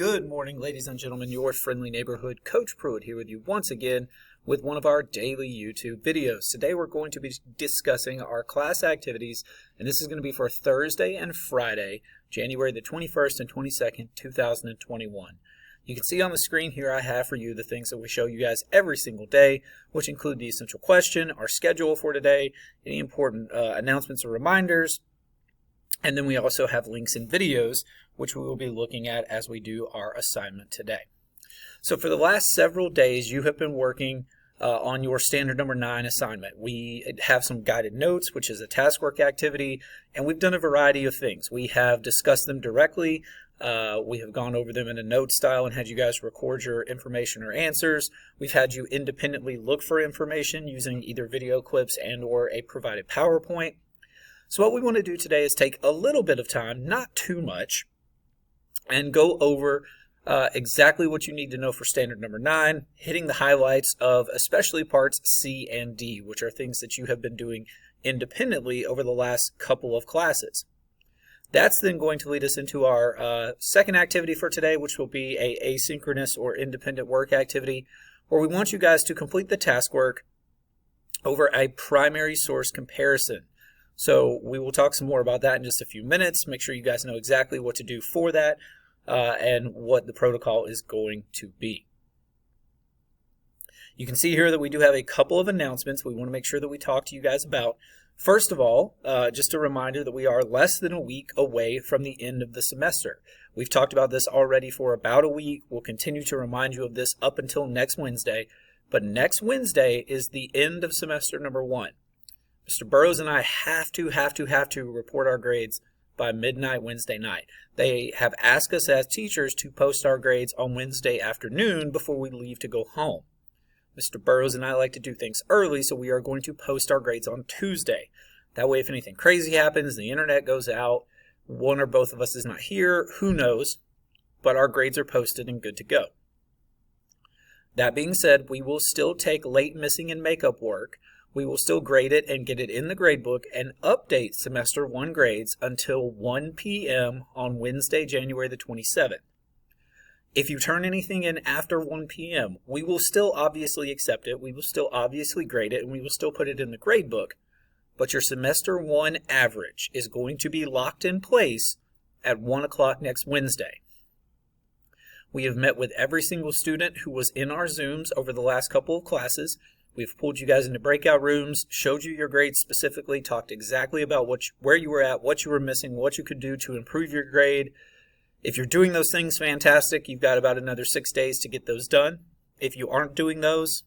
Good morning, ladies and gentlemen. Your friendly neighborhood Coach Pruitt here with you once again with one of our daily YouTube videos. Today we're going to be discussing our class activities, and this is going to be for Thursday and Friday, January the 21st and 22nd, 2021. You can see on the screen here I have for you the things that we show you guys every single day, which include the essential question, our schedule for today, any important announcements or reminders, and then we also have links and videos, which we will be looking at as we do our assignment today. So for the last several days, you have been working on your standard number 9 assignment. We have some guided notes, which is a taskwork activity, and we've done a variety of things. We have discussed them directly. We have gone over them in a note style and had you guys record your information or answers. We've had you independently look for information using either video clips and or a provided PowerPoint. So what we want to do today is take a little bit of time, not too much, and go over exactly what you need to know for standard number 9, hitting the highlights of especially parts C and D, which are things that you have been doing independently over the last couple of classes. That's then going to lead us into our second activity for today, which will be a asynchronous or independent work activity, where we want you guys to complete the task work over a primary source comparison. So we will talk some more about that in just a few minutes. Make sure you guys know exactly what to do for that and what the protocol is going to be. You can see here that we do have a couple of announcements we want to make sure that we talk to you guys about. First of all, just a reminder that we are less than a week away from the end of the semester. We've talked about this already for about a week. We'll continue to remind you of this up until next Wednesday. But next Wednesday is the end of semester number 1. Mr. Burrows and I have to report our grades by midnight Wednesday night. They have asked us as teachers to post our grades on Wednesday afternoon before we leave to go home. Mr. Burrows and I like to do things early, so we are going to post our grades on Tuesday. That way, if anything crazy happens, the internet goes out, one or both of us is not here, who knows, but our grades are posted and good to go. That being said, we will still take late missing and makeup work. We will still grade it and get it in the gradebook and update semester 1 grades until 1 p.m. on Wednesday, January the 27th. If you turn anything in after 1 p.m., we will still obviously accept it, we will still obviously grade it, and we will still put it in the gradebook, but your semester 1 average is going to be locked in place at 1 o'clock next Wednesday. We have met with every single student who was in our Zooms over the last couple of classes. We've pulled you guys into breakout rooms, showed you your grades specifically, talked exactly about where you were at, what you were missing, what you could do to improve your grade. If you're doing those things, fantastic. You've got about another 6 days to get those done. If you aren't doing those,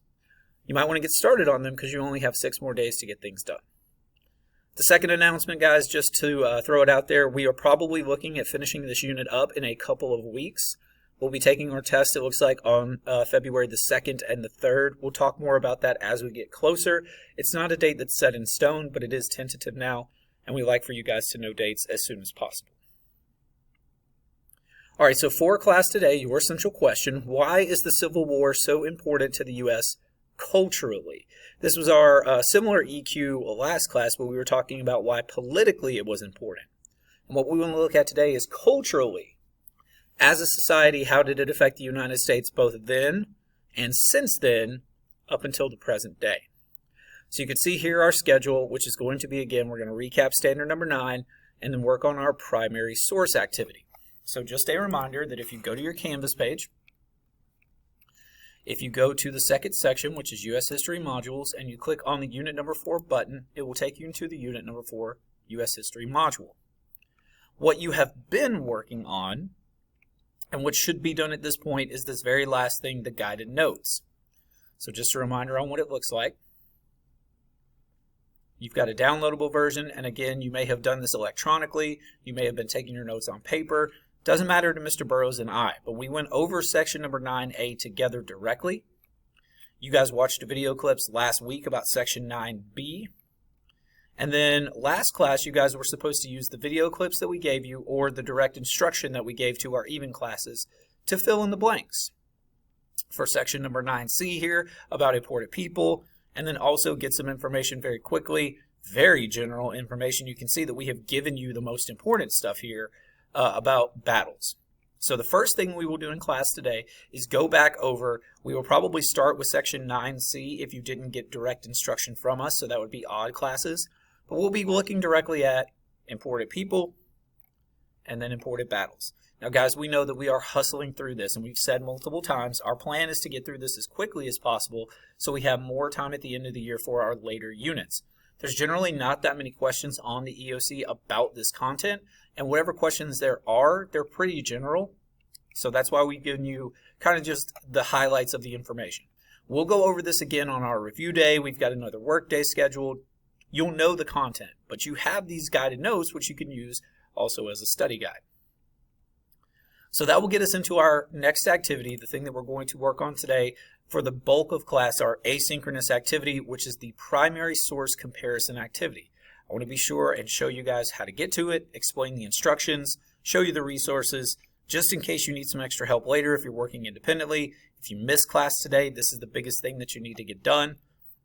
you might want to get started on them because you only have 6 more days to get things done. The second announcement, guys, just to throw it out there, we are probably looking at finishing this unit up in a couple of weeks. We'll be taking our test, it looks like, on February the 2nd and the 3rd. We'll talk more about that as we get closer. It's not a date that's set in stone, but it is tentative now, and we like for you guys to know dates as soon as possible. All right, so for class today, your essential question, why is the Civil War so important to the U.S. culturally? This was our similar EQ last class, where we were talking about why politically it was important. And what we want to look at today is culturally. As a society, how did it affect the United States both then and since then up until the present day? So you can see here our schedule, which is going to be, again, we're going to recap standard number 9 and then work on our primary source activity. So just a reminder that if you go to your Canvas page, if you go to the second section, which is U.S. History Modules, and you click on the Unit Number 4 button, it will take you into the Unit Number 4 U.S. History Module. What you have been working on and what should be done at this point is this very last thing, the guided notes. So just a reminder on what it looks like. You've got a downloadable version, and again, you may have done this electronically. You may have been taking your notes on paper. Doesn't matter to Mr. Burrows and I, but we went over section number 9A together directly. You guys watched the video clips last week about section 9B. And then last class, you guys were supposed to use the video clips that we gave you or the direct instruction that we gave to our even classes to fill in the blanks. For section number 9C here, about important people, and then also get some information very quickly, very general information. You can see that we have given you the most important stuff here about battles. So the first thing we will do in class today is go back over. We will probably start with section 9C if you didn't get direct instruction from us, so that would be odd classes. But we'll be looking directly at imported people and then imported battles. Now guys, we know that we are hustling through this, and we've said multiple times our plan is to get through this as quickly as possible so we have more time at the end of the year for our later units. There's generally not that many questions on the EOC about this content, and whatever questions there are, they're pretty general. So that's why we've given you kind of just the highlights of the information. We'll go over this again on our review day. We've got another work day scheduled. You'll know the content, but you have these guided notes which you can use also as a study guide. So that will get us into our next activity, the thing that we're going to work on today for the bulk of class, our asynchronous activity, which is the primary source comparison activity. I want to be sure and show you guys how to get to it, explain the instructions, show you the resources, just in case you need some extra help later if you're working independently. If you miss class today, this is the biggest thing that you need to get done.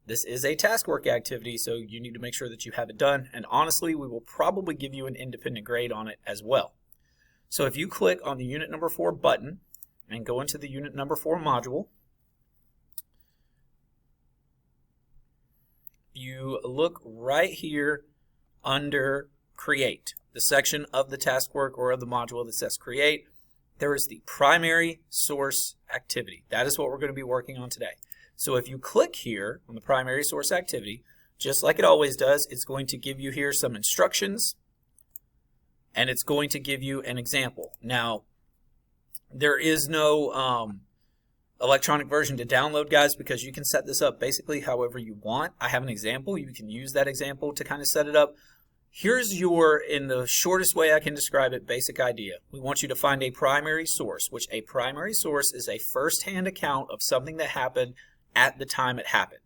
This is a taskwork activity, so you need to make sure that you have it done. And honestly, we will probably give you an independent grade on it as well. So if you click on the unit number 4 button and go into the unit number 4 module, you look right here under Create, the section of the taskwork or of the module that says Create. There is the primary source activity. That is what we're going to be working on today. So if you click here on the primary source activity, just like it always does, it's going to give you here some instructions, and it's going to give you an example. Now, there is no electronic version to download, guys, because you can set this up basically however you want. I have an example. You can use that example to kind of set it up. Here's your, in the shortest way I can describe it, basic idea. We want you to find a primary source, which a primary source is a first-hand account of something that happened at the time it happened.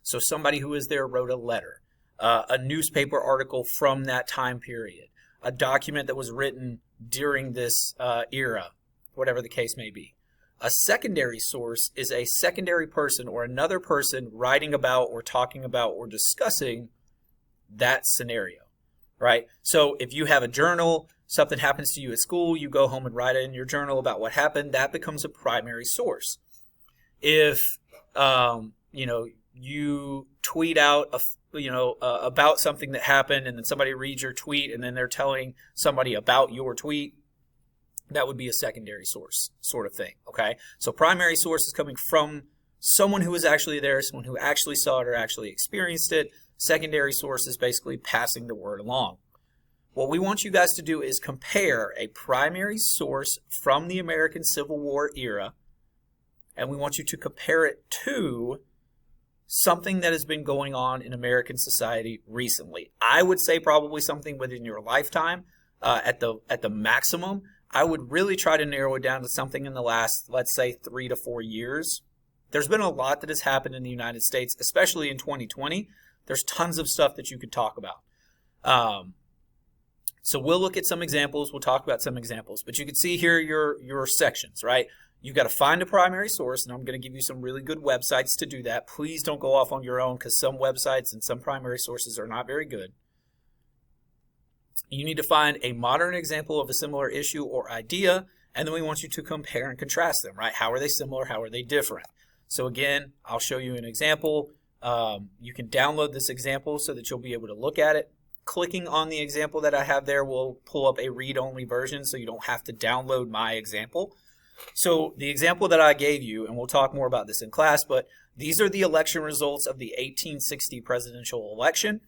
So somebody who was there wrote a letter, a newspaper article from that time period, a document that was written during this era, whatever the case may be. A secondary source is a secondary person or another person writing about or talking about or discussing that scenario, right? So if you have a journal, something happens to you at school, you go home and write it in your journal about what happened, that becomes a primary source. If, you tweet out about something that happened, and then somebody reads your tweet and then they're telling somebody about your tweet, that would be a secondary source sort of thing, okay? So primary source is coming from someone who was actually there, someone who actually saw it or actually experienced it. Secondary source is basically passing the word along. What we want you guys to do is compare a primary source from the American Civil War era, and we want you to compare it to something that has been going on in American society recently. I would say probably something within your lifetime at the maximum. I would really try to narrow it down to something in the last, let's say, 3 to 4 years. There's been a lot that has happened in the United States, especially in 2020. There's tons of stuff that you could talk about. So we'll look at some examples. We'll talk about some examples. But you can see here your sections, right? You've got to find a primary source, and I'm going to give you some really good websites to do that. Please don't go off on your own, because some websites and some primary sources are not very good. You need to find a modern example of a similar issue or idea, and then we want you to compare and contrast them, right? How are they similar? How are they different? So again, I'll show you an example. You can download this example so that you'll be able to look at it. Clicking on the example that I have there will pull up a read-only version, so you don't have to download my example. So the example that I gave you, and we'll talk more about this in class, but these are the election results of the 1860 presidential election.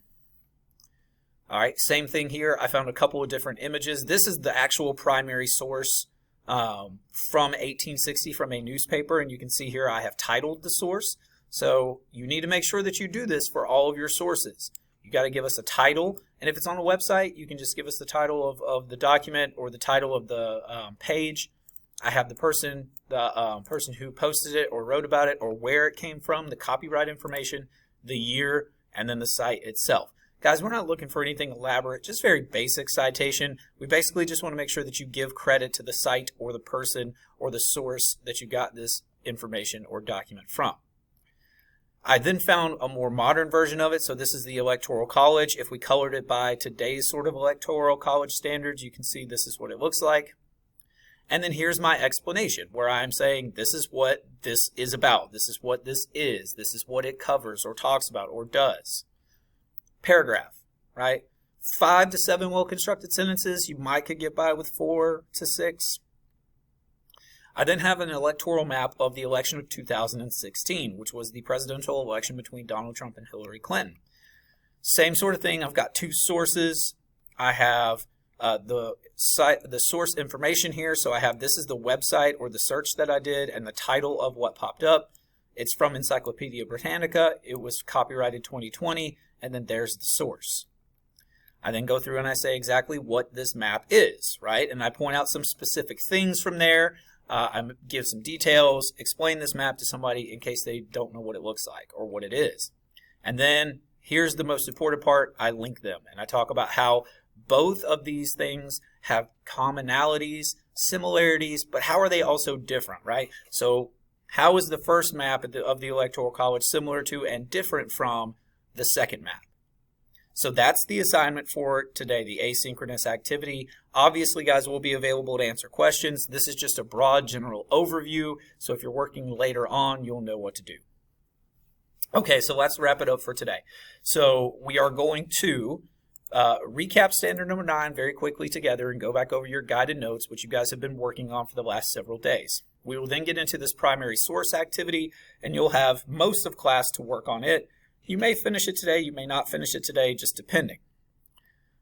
All right, same thing here. I found a couple of different images. This is the actual primary source from 1860 from a newspaper, and you can see here I have titled the source. So you need to make sure that you do this for all of your sources. You got to give us a title, and if it's on a website, you can just give us the title of the document or the title of the page. I have the person who posted it or wrote about it or where it came from, the copyright information, the year, and then the site itself. Guys, we're not looking for anything elaborate, just very basic citation. We basically just want to make sure that you give credit to the site or the person or the source that you got this information or document from. I then found a more modern version of it. So this is the Electoral College. If we colored it by today's sort of Electoral College standards, you can see this is what it looks like. And then here's my explanation where I'm saying this is what this is about. This is what this is. This is what it covers or talks about or does. Paragraph, right? 5 to 7 well-constructed sentences. You might could get by with 4 to 6. I then have an electoral map of the election of 2016, which was the presidential election between Donald Trump and Hillary Clinton. Same sort of thing. I've got 2 sources. I have the source information here. So I have, this is the website or the search that I did and the title of what popped up. It's from Encyclopedia Britannica. It was copyrighted 2020. And then there's the source. I then go through and I say exactly what this map is, right? And I point out some specific things from there. I give some details, explain this map to somebody in case they don't know what it looks like or what it is. And then here's the most important part. I link them and I talk about how both of these things have commonalities, similarities, but how are they also different, right? So how is the first map of the Electoral College similar to and different from the second map? So that's the assignment for today, the asynchronous activity. Obviously, guys, will be available to answer questions. This is just a broad general overview. So if you're working later on, you'll know what to do. Okay, so let's wrap it up for today. So we are going to recap standard number 9 very quickly together and go back over your guided notes, which you guys have been working on for the last several days. We will then get into this primary source activity, and you'll have most of class to work on it. You may finish it today, you may not finish it today, just depending.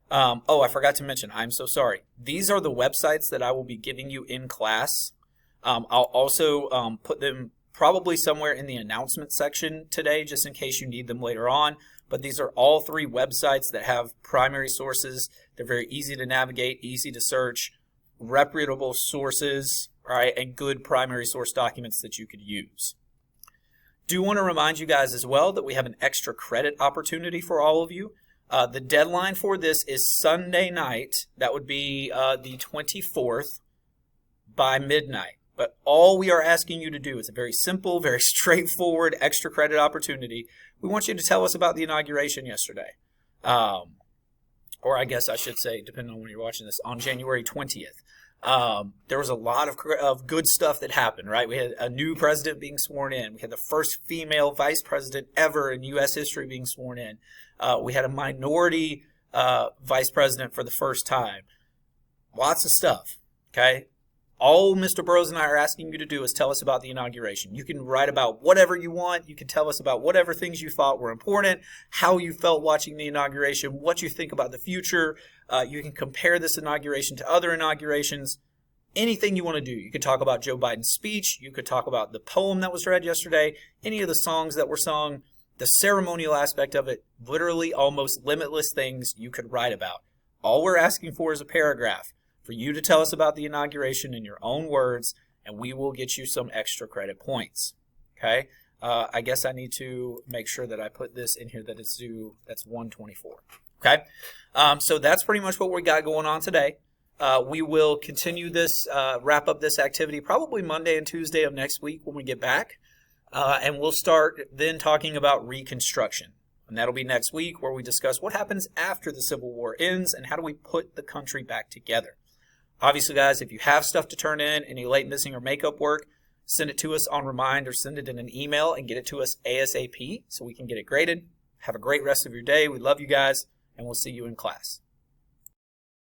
Oh, I forgot to mention, I'm so sorry. These are the websites that I will be giving you in class. I'll also put them probably somewhere in the announcement section today, just in case you need them later on. But these are all 3 websites that have primary sources. They're very easy to navigate, easy to search, reputable sources, right, and good primary source documents that you could use. Do want to remind you guys as well that we have an extra credit opportunity for all of you. The deadline for this is Sunday night. That would be the 24th by midnight. But all we are asking you to do is a very simple, very straightforward extra credit opportunity. We want you to tell us about the inauguration yesterday. Or I guess I should say, depending on when you're watching this, on January 20th. There was a lot of good stuff that happened, right? We had a new president being sworn in. We had the first female vice president ever in U.S. history being sworn in. We had a minority vice president for the first time. Lots of stuff, okay? All Mr. Burrows and I are asking you to do is tell us about the inauguration. You can write about whatever you want. You can tell us about whatever things you thought were important, how you felt watching the inauguration, what you think about the future. You can compare this inauguration to other inaugurations, anything you want to do. You could talk about Joe Biden's speech. You could talk about the poem that was read yesterday, any of the songs that were sung, the ceremonial aspect of it, literally almost limitless things you could write about. All we're asking for is a paragraph for you to tell us about the inauguration in your own words, and we will get you some extra credit points. Okay? I guess I need to make sure that I put this in here that it's due, that's 124. Okay? So that's pretty much what we got going on today. We will continue this, wrap up this activity probably Monday and Tuesday of next week when we get back. And we'll start then talking about Reconstruction. And that'll be next week where we discuss what happens after the Civil War ends and how do we put the country back together. Obviously, guys, if you have stuff to turn in, any late missing or makeup work, send it to us on Remind or send it in an email and get it to us ASAP so we can get it graded. Have a great rest of your day. We love you guys, and we'll see you in class.